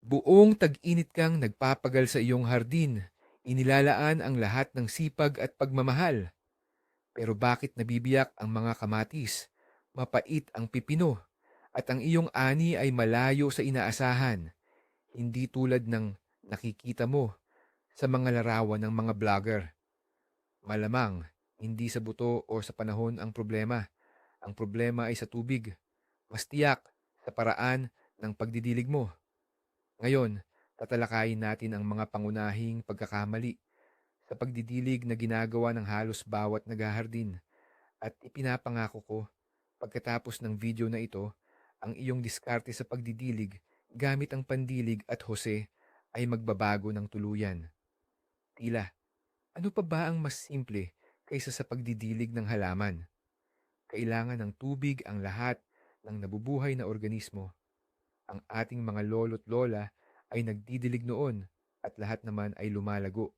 Buong tag-init kang nagpapagal sa iyong hardin. Inilalaan ang lahat ng sipag at pagmamahal. Pero bakit nabibiyak ang mga kamatis? Mapait ang pipino at ang iyong ani ay malayo sa inaasahan. Hindi tulad ng nakikita mo sa mga larawan ng mga vlogger. Malamang, hindi sa buto o sa panahon ang problema. Ang problema ay sa tubig. Mas tiyak sa paraan ng pagdidilig mo. Ngayon, tatalakayin natin ang mga pangunahing pagkakamali sa pagdidilig na ginagawa ng halos bawat naghahardin. At ipinapangako ko, pagkatapos ng video na ito, ang iyong diskarte sa pagdidilig gamit ang pandilig at hose ay magbabago ng tuluyan. Tila, ano pa ba ang mas simple kaysa sa pagdidilig ng halaman? Kailangan ng tubig ang lahat ng nabubuhay na organismo. Ang ating mga lolo't lola ay nagdidilig noon at lahat naman ay lumalago.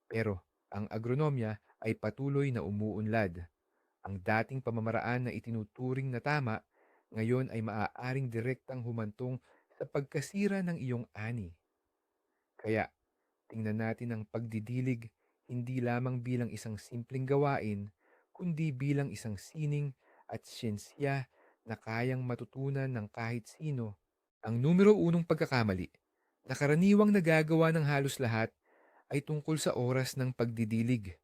Pero ang agronomya ay patuloy na umuunlad. Ang dating pamamaraan na itinuturing na tama, ngayon ay maaaring direktang humantong sa pagkasira ng iyong ani. Kaya, tingnan natin ang pagdidilig hindi lamang bilang isang simpleng gawain, kundi bilang isang sining at siyensya na kayang matutunan ng kahit sino. Ang numero unong pagkakamali na karaniwang nagagawa ng halos lahat ay tungkol sa oras ng pagdidilig.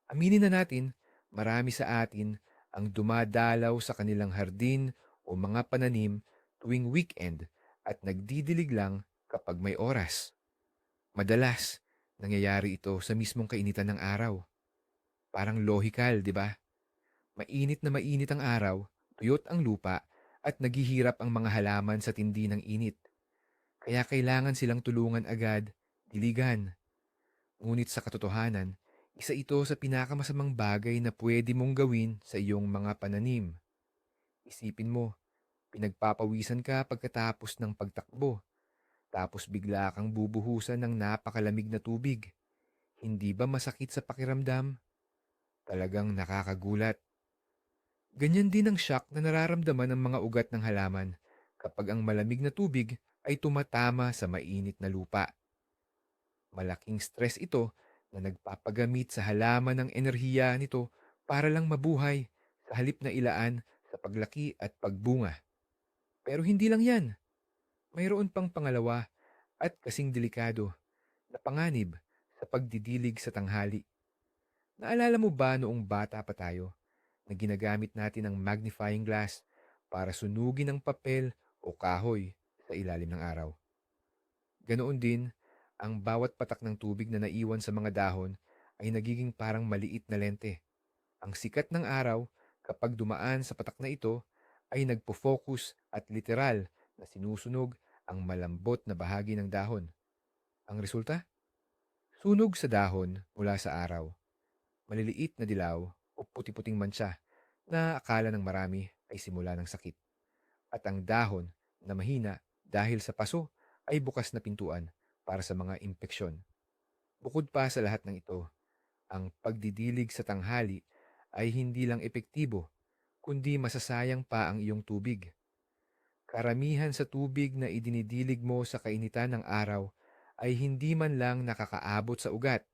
Aminin na natin, marami sa atin ang dumadalaw sa kanilang hardin o mga pananim tuwing weekend at nagdidilig lang kapag may oras. Madalas, nangyayari ito sa mismong kainitan ng araw. Parang lohikal, di ba? Mainit ang araw, tuyot ang lupa, at naghihirap ang mga halaman sa tindi ng init. Kaya kailangan silang tulungan agad, diligan. Ngunit sa katotohanan, isa ito sa pinakamasamang bagay na pwede mong gawin sa iyong mga pananim. Isipin mo, pinagpapawisan ka pagkatapos ng pagtakbo, tapos bigla kang bubuhusan ng napakalamig na tubig. Hindi ba masakit sa pakiramdam? Talagang nakakagulat. Ganyan din ang shock na nararamdaman ng mga ugat ng halaman kapag ang malamig na tubig ay tumatama sa mainit na lupa. Malaking stress ito na nagpapagamit sa halaman ng enerhiya nito para lang mabuhay sa halip na ilaan sa paglaki at pagbunga. Pero hindi lang yan. Mayroon pang pangalawa at kasing delikado na panganib sa pagdidilig sa tanghali. Naalala mo ba noong bata pa tayo na ginagamit natin ang magnifying glass para sunugin ang papel o kahoy sa ilalim ng araw? Ganoon din, ang bawat patak ng tubig na naiwan sa mga dahon ay nagiging parang maliit na lente. Ang sikat ng araw, kapag dumaan sa patak na ito, ay nagpo-focus at literal na sinusunog ang malambot na bahagi ng dahon. Ang resulta? Sunog sa dahon mula sa araw. Maliliit na dilaw o puti-puting mantsa na akala ng marami ay simula ng sakit. At ang dahon na mahina dahil sa paso ay bukas na pintuan para sa mga impeksyon. Bukod pa sa lahat ng ito, ang pagdidilig sa tanghali ay hindi lang epektibo, kundi masasayang pa ang iyong tubig. Karamihan sa tubig na idinidilig mo sa kainitan ng araw ay hindi man lang nakakaabot sa ugat.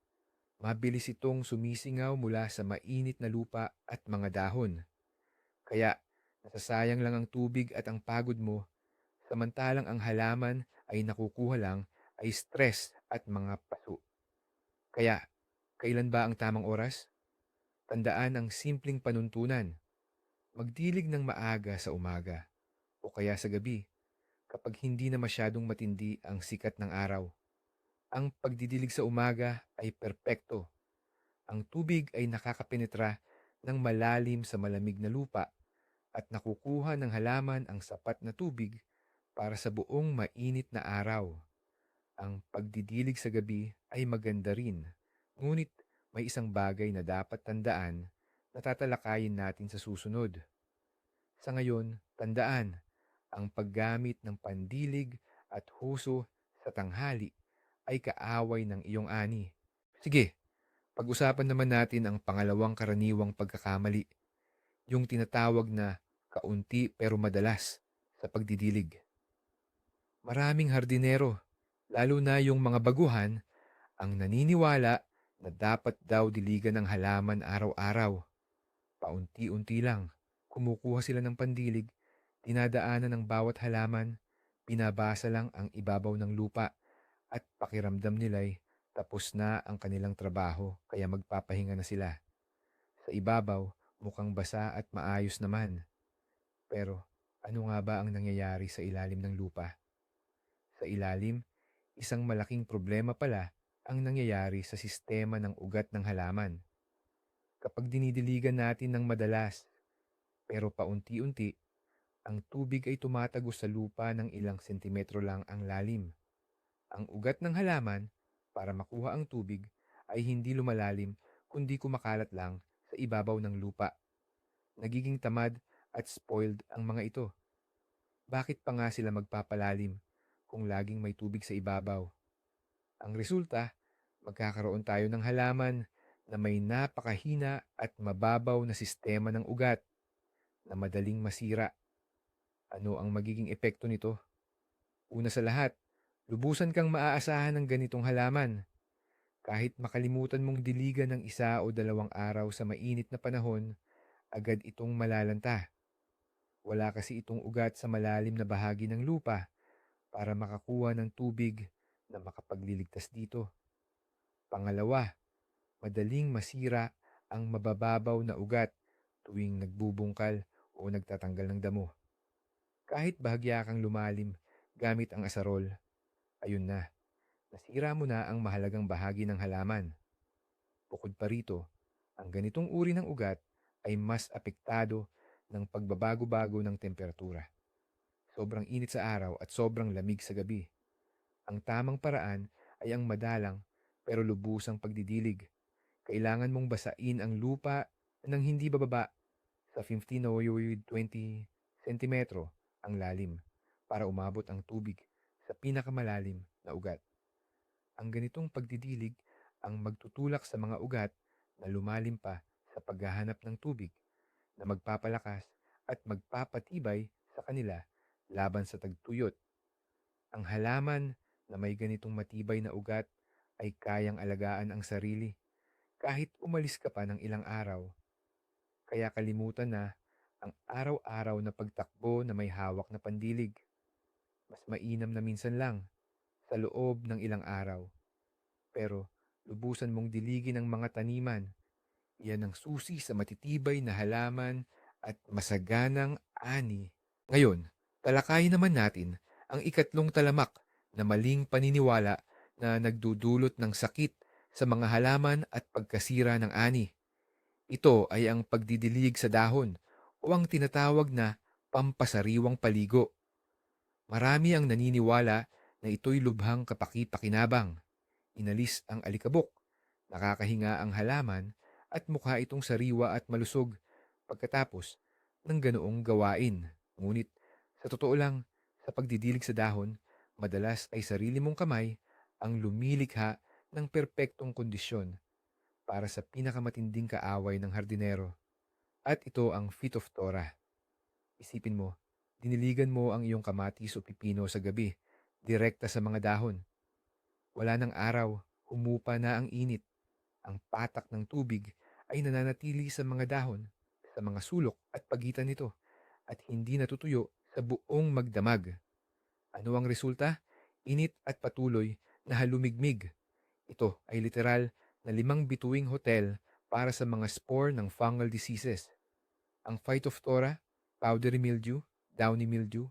Mabilis itong sumisingaw mula sa mainit na lupa at mga dahon. Kaya nasasayang lang ang tubig at ang pagod mo, samantalang ang halaman ay nakukuha lang ay stress at mga paso. Kaya, kailan ba ang tamang oras? Tandaan ang simpleng panuntunan. Magdilig ng maaga sa umaga o kaya sa gabi kapag hindi na masyadong matindi ang sikat ng araw. Ang pagdidilig sa umaga ay perpekto. Ang tubig ay nakakapenetra ng malalim sa malamig na lupa at nakukuha ng halaman ang sapat na tubig para sa buong mainit na araw. Ang pagdidilig sa gabi ay maganda rin, ngunit may isang bagay na dapat tandaan na tatalakayin natin sa susunod. Sa ngayon, tandaan, ang paggamit ng pandilig at huso sa tanghali ay kaaway ng iyong ani. Sige, pag-usapan naman natin ang pangalawang karaniwang pagkakamali, yung tinatawag na kaunti pero madalas sa pagdidilig. Maraming hardinero, lalo na yung mga baguhan, ang naniniwala na dapat daw diligan ng halaman araw-araw. Paunti-unti lang, kumukuha sila ng pandilig, dinadaanan ng bawat halaman, binabasa lang ang ibabaw ng lupa at pakiramdam nila'y tapos na ang kanilang trabaho kaya magpapahinga na sila. Sa ibabaw, mukhang basa at maayos naman. Pero ano nga ba ang nangyayari sa ilalim ng lupa? Sa ilalim, isang malaking problema pala ang nangyayari sa sistema ng ugat ng halaman. Kapag dinidiligan natin ng madalas, pero paunti-unti, ang tubig ay tumatagos sa lupa ng ilang sentimetro lang ang lalim. Ang ugat ng halaman, para makuha ang tubig, ay hindi lumalalim kundi kumakalat lang sa ibabaw ng lupa. Nagiging tamad at spoiled ang mga ito. Bakit pa nga sila magpapalalim kung laging may tubig sa ibabaw? Ang resulta, magkakaroon tayo ng halaman na may napakahina at mababaw na sistema ng ugat na madaling masira. Ano ang magiging epekto nito? Una sa lahat, lubusan kang maaasahan ng ganitong halaman. Kahit makalimutan mong diligan ng 1 o 2 araw sa mainit na panahon, agad itong malalanta. Wala kasi itong ugat sa malalim na bahagi ng lupa para makakuha ng tubig na makapagliligtas dito. Pangalawa, madaling masira ang mabababaw na ugat tuwing nagbubungkal o nagtatanggal ng damo. Kahit bahagya kang lumalim gamit ang asarol, ayun na, nasira mo na ang mahalagang bahagi ng halaman. Bukod pa rito, ang ganitong uri ng ugat ay mas apektado ng pagbabago-bago ng temperatura. Sobrang init sa araw at sobrang lamig sa gabi. Ang tamang paraan ay ang madalang pero lubusang pagdidilig. Kailangan mong basain ang lupa ng hindi bababa sa 15 o 20 sentimetro ang lalim para umabot ang tubig sa pinakamalalim na ugat. Ang ganitong pagdidilig ang magtutulak sa mga ugat na lumalim pa sa paghahanap ng tubig na magpapalakas at magpapatibay sa kanila laban sa tagtuyot. Ang halaman na may ganitong matibay na ugat ay kayang alagaan ang sarili kahit umalis ka pa ng ilang araw. Kaya kalimutan na ang araw-araw na pagtakbo na may hawak na pandilig. Mas mainam na minsan lang sa loob ng ilang araw. Pero lubusan mong diligin ang mga taniman. Iyan ang susi sa matitibay na halaman at masaganang ani. Ngayon, talakayin naman natin ang ikatlong talamak na maling paniniwala na nagdudulot ng sakit sa mga halaman at pagkasira ng ani. Ito ay ang pagdidilig sa dahon o ang tinatawag na pampasariwang paligo. Marami ang naniniwala na ito'y lubhang kapaki-pakinabang. Inalis ang alikabok, nakakahinga ang halaman at mukha itong sariwa at malusog pagkatapos ng ganoong gawain. Ngunit sa totoo lang, sa pagdidilig sa dahon, madalas ay sarili mong kamay ang lumilikha ng perpektong kondisyon para sa pinakamatinding kaaway ng hardinero. At ito ang Phytophthora. Isipin mo, diniligan mo ang iyong kamatis o pipino sa gabi, direkta sa mga dahon. Wala ng araw, humupa na ang init. Ang patak ng tubig ay nananatili sa mga dahon, sa mga sulok at pagitan nito, at hindi natutuyo sa buong magdamag. Ano ang resulta? Init at patuloy na halumigmig. Ito ay literal na 5 bituing hotel para sa mga spore ng fungal diseases. Ang Phytophthora, powdery mildew, downy mildew,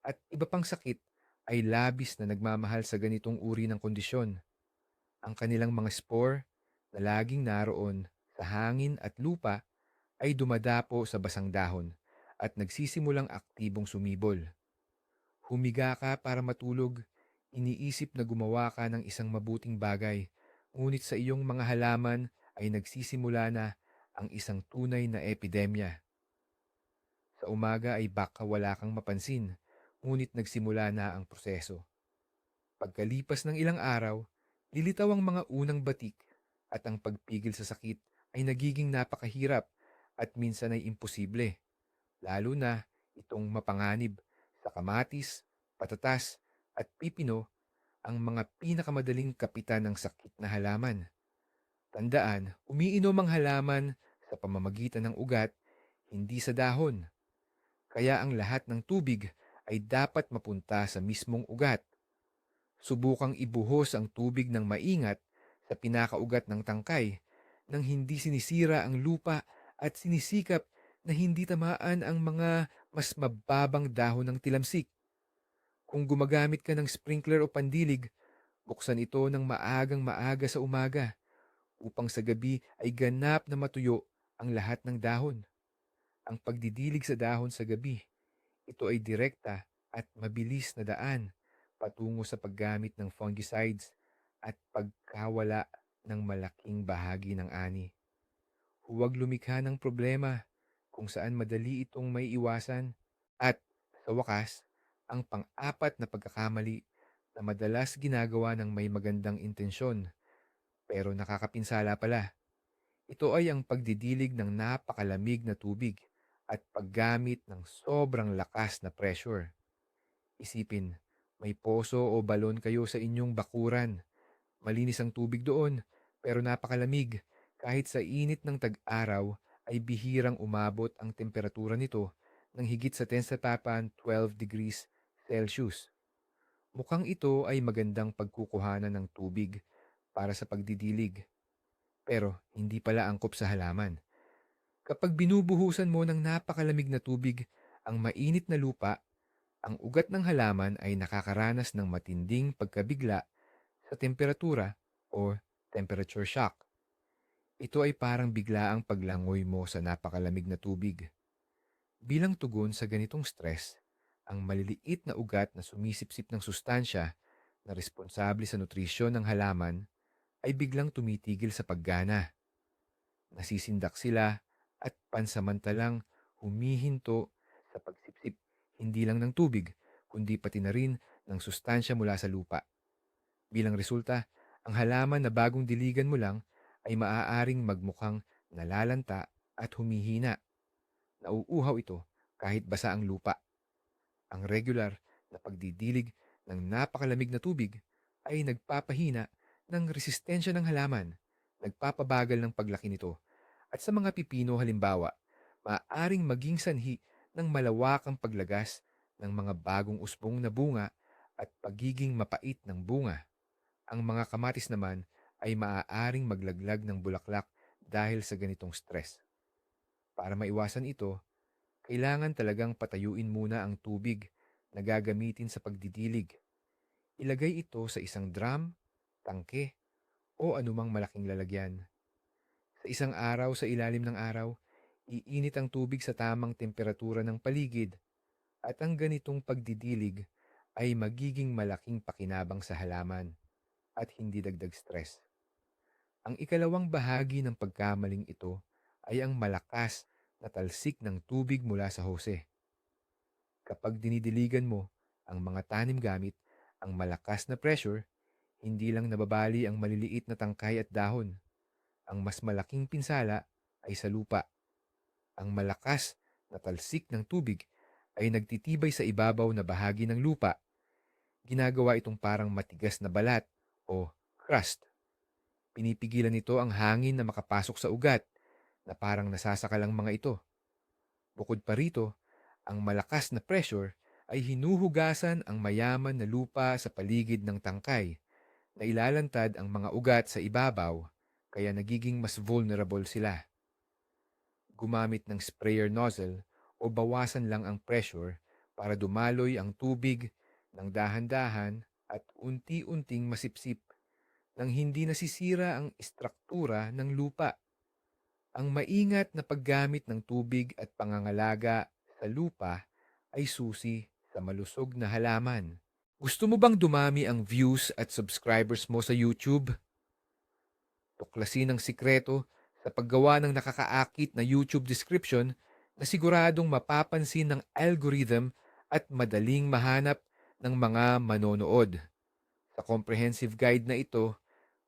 at iba pang sakit ay labis na nagmamahal sa ganitong uri ng kondisyon. Ang kanilang mga spore na laging naroon sa hangin at lupa ay dumadapo sa basang dahon at nagsisimulang aktibong sumibol. Humiga ka para matulog, iniisip na gumawa ka ng isang mabuting bagay, ngunit sa iyong mga halaman ay nagsisimula na ang isang tunay na epidemya. Sa umaga ay baka wala kang mapansin, ngunit nagsimula na ang proseso. Pagkalipas ng ilang araw, lilitaw ang mga unang batik at ang pagpigil sa sakit ay nagiging napakahirap at minsan ay imposible, lalo na itong mapanganib sa kamatis, patatas at pipino ang mga pinakamadaling kapitan ng sakit na halaman. Tandaan, umiinom ang halaman sa pamamagitan ng ugat, hindi sa dahon. Kaya ang lahat ng tubig ay dapat mapunta sa mismong ugat. Subukang ibuhos ang tubig ng maingat sa pinakaugat ng tangkay nang hindi sinisira ang lupa at sinisikap na hindi tamaan ang mga mas mababang dahon ng tilamsik. Kung gumagamit ka ng sprinkler o pandilig, buksan ito ng maagang maaga sa umaga upang sa gabi ay ganap na matuyo ang lahat ng dahon. Ang pagdidilig sa dahon sa gabi, ito ay direkta at mabilis na daan patungo sa paggamit ng fungicides at pagkawala ng malaking bahagi ng ani. Huwag lumikha ng problema kung saan madali itong may iwasan. At sa wakas, ang pang-apat na pagkakamali na madalas ginagawa ng may magandang intensyon pero nakakapinsala pala. Ito ay ang pagdidilig ng napakalamig na tubig at paggamit ng sobrang lakas na pressure. Isipin, may poso o balon kayo sa inyong bakuran. Malinis ang tubig doon, pero napakalamig. Kahit sa init ng tag-araw ay bihirang umabot ang temperatura nito ng higit sa 10 sa tapan 12 degrees Celsius. Mukhang ito ay magandang pagkukuhanan ng tubig para sa pagdidilig, pero hindi pala angkop sa halaman. Kapag binubuhusan mo ng napakalamig na tubig ang mainit na lupa, ang ugat ng halaman ay nakakaranas ng matinding pagkabigla sa temperatura o temperature shock. Ito ay parang biglaang paglangoy mo sa napakalamig na tubig. Bilang tugon sa ganitong stress, ang maliliit na ugat na sumisipsip ng sustansya na responsable sa nutrisyon ng halaman ay biglang tumitigil sa paggana. Nasisindak sila at pansamantalang humihinto sa pagsipsip hindi lang ng tubig, kundi pati na rin ng sustansya mula sa lupa. Bilang resulta, ang halaman na bagong diligan mo lang ay maaaring magmukhang nalalanta at humihina. Nauuhaw ito kahit basa ang lupa. Ang regular na pagdidilig ng napakalamig na tubig ay nagpapahina ng resistensya ng halaman, nagpapabagal ng paglaki nito, at sa mga pipino halimbawa, maaaring maging sanhi ng malawakang paglagas ng mga bagong usbong na bunga at pagiging mapait ng bunga. Ang mga kamatis naman ay maaaring maglaglag ng bulaklak dahil sa ganitong stress. Para maiwasan ito, kailangan talagang patayuin muna ang tubig na gagamitin sa pagdidilig. Ilagay ito sa isang drum, tangke, o anumang malaking lalagyan. Sa isang araw sa ilalim ng araw, iinit ang tubig sa tamang temperatura ng paligid at ang ganitong pagdidilig ay magiging malaking pakinabang sa halaman at hindi dagdag stress. Ang ikalawang bahagi ng pagkamaling ito ay ang malakas na talsik ng tubig mula sa hose. Kapag dinidiligan mo ang mga tanim gamit ang malakas na pressure, hindi lang nababali ang maliliit na tangkay at dahon. Ang mas malaking pinsala ay sa lupa. Ang malakas na talsik ng tubig ay nagtitibay sa ibabaw na bahagi ng lupa. Ginagawa itong parang matigas na balat o crust. Pinipigilan nito ang hangin na makapasok sa ugat na parang nasasakal ang mga ito. Bukod pa rito, ang malakas na pressure ay hinuhugasan ang mayaman na lupa sa paligid ng tangkay na ilalantad ang mga ugat sa ibabaw kaya nagiging mas vulnerable sila. Gumamit ng sprayer nozzle o bawasan lang ang pressure para dumaloy ang tubig ng dahan-dahan at unti-unting masipsip nang hindi nasisira ang istruktura ng lupa. Ang maingat na paggamit ng tubig at pangangalaga sa lupa ay susi sa malusog na halaman. Gusto mo bang dumami ang views at subscribers mo sa YouTube? Tuklasin ang sikreto sa paggawa ng nakakaakit na YouTube description na siguradong mapapansin ng algorithm at madaling mahanap ng mga manonood. Sa comprehensive guide na ito,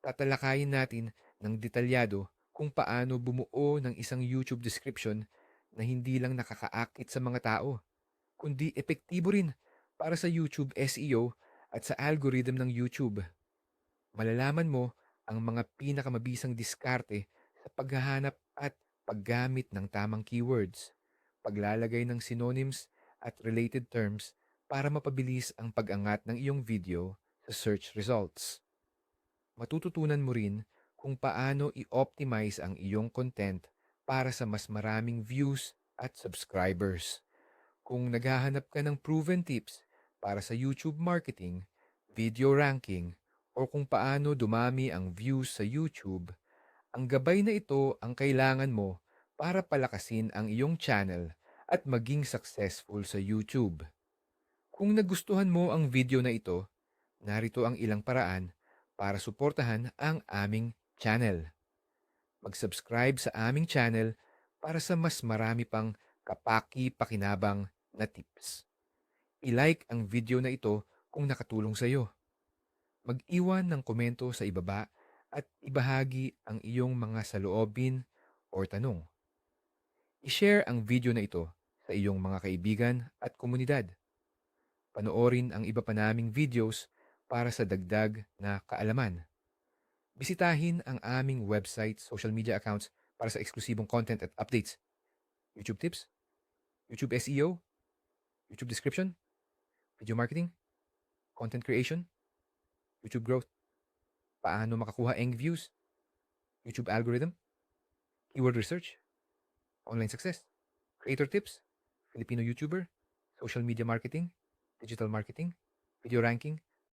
tatalakayin natin ng detalyado kung paano bumuo ng isang YouTube description na hindi lang nakakaakit sa mga tao, kundi epektibo rin para sa YouTube SEO at sa algorithm ng YouTube. Malalaman mo ang mga pinakamabisang diskarte sa paghahanap at paggamit ng tamang keywords, paglalagay ng synonyms at related terms para mapabilis ang pag-angat ng iyong video sa search results. Matututunan mo rin kung paano i-optimize ang iyong content para sa mas maraming views at subscribers. Kung naghahanap ka ng proven tips para sa YouTube marketing, video ranking, o kung paano dumami ang views sa YouTube, ang gabay na ito ang kailangan mo para palakasin ang iyong channel at maging successful sa YouTube. Kung nagustuhan mo ang video na ito, narito ang ilang paraan para suportahan ang aming channel. Mag-subscribe sa aming channel para sa mas marami pang kapaki-pakinabang na tips. I-like ang video na ito kung nakatulong sa iyo. Mag-iwan ng komento sa ibaba at ibahagi ang iyong mga saloobin o tanong. I-share ang video na ito sa iyong mga kaibigan at komunidad. Panoorin ang iba pa naming videos para sa dagdag na kaalaman. Bisitahin ang aming website, social media accounts para sa eksklusibong content at updates. YouTube tips, YouTube SEO, YouTube description, video marketing, content creation, YouTube growth, paano makakuha eng views, YouTube algorithm, keyword research, online success, creator tips, Filipino YouTuber, social media marketing, digital marketing, video ranking,